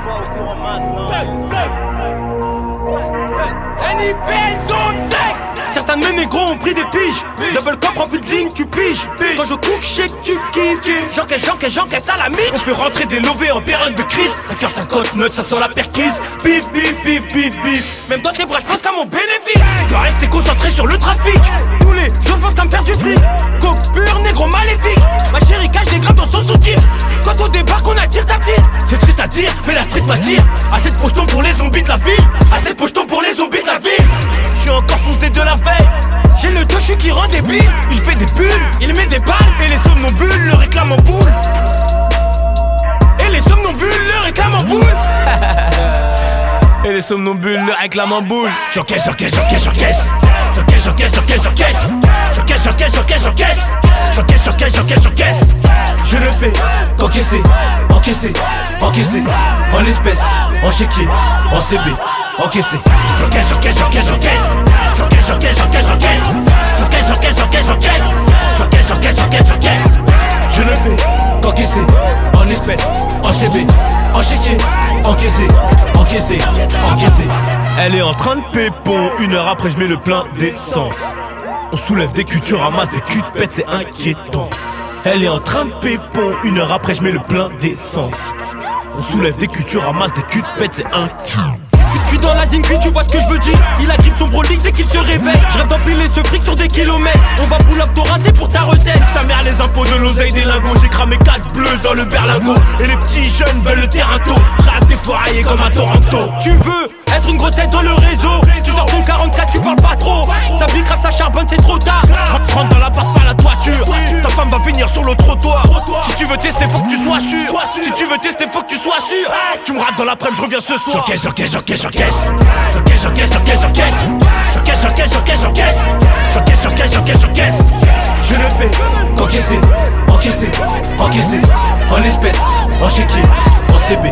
pas au courant maintenant. Certains de mes négros ont pris des piges. Double cop rempli de lignes, tu piges. Quand je cook, je sais que tu kiffes. J'encaisse à la mythe. On fait rentrer des lovés en période de crise. 5h59, ça sent la perquise. Bif. Même dans tes bras, je pense qu'à mon bénéfice. Je dois rester concentré sur le trafic. Tous les jours, je pense qu'à me faire du fric. Coke pur, négro maléfique. Ma chérie cache des grammes dans son soutif. Quand on débarque, on attire ta petite. C'est triste à dire, mais la street m'attire. Assez de pochetons pour les zombies de la ville. Assez de pochetons pour les zombies de la ville. J'suis encore foncé de la veille. J'ai le tochu qui rend débile. Il fait des bulles, il met des balles. Et les somnambules le réclament en boule. Et les somnambules le réclament en boule. Et les somnambules le réclament en boule. J'encaisse. Je le fais qu'encaisser, encaisser, en espèces, en chéquier, en CB, encaisser. J'encaisse. Je le fais qu'encaisser, en espèces, en CB, en chéquier, encaisser. Elle est en train de pépon, 1 heure après je mets le plein d'essence. On soulève des cultures, ramasse des culs de pète, c'est inquiétant. Elle est en train de pépon, 1 heure après je mets le plein d'essence. On soulève des cultures, ramasse des culs de pète, c'est inquiétant. J'suis dans la zingue, tu vois ce que je veux dire. Il agrippe son brolic dès qu'il se réveille. Je rêve d'empiler ce fric sur des kilomètres. On va pull up ton raté pour ta recette. Sa mère les impôts de l'oseille des lingots. J'ai cramé 4 bleus dans le berlingot. Et les petits jeunes veulent le terrain tôt. Prêt à défourailler comme à Toronto. Tu veux être une grosse tête dans le réseau. Tu sors ton 44, tu parles pas trop. Ça bicrave, ça charbonne, c'est trop tard. Rentre dans l'appart par la toiture. Ta femme va finir sur le trottoir. Si tu veux tester, faut que tu sois sûr. Si tu veux tester, faut que tu sois sûr. Tu me rates dans l'après-midi, je reviens ce soir. J'encaisse. Je le fais qu'encaisser, encaisser, en espèces, en chéquier, en CB.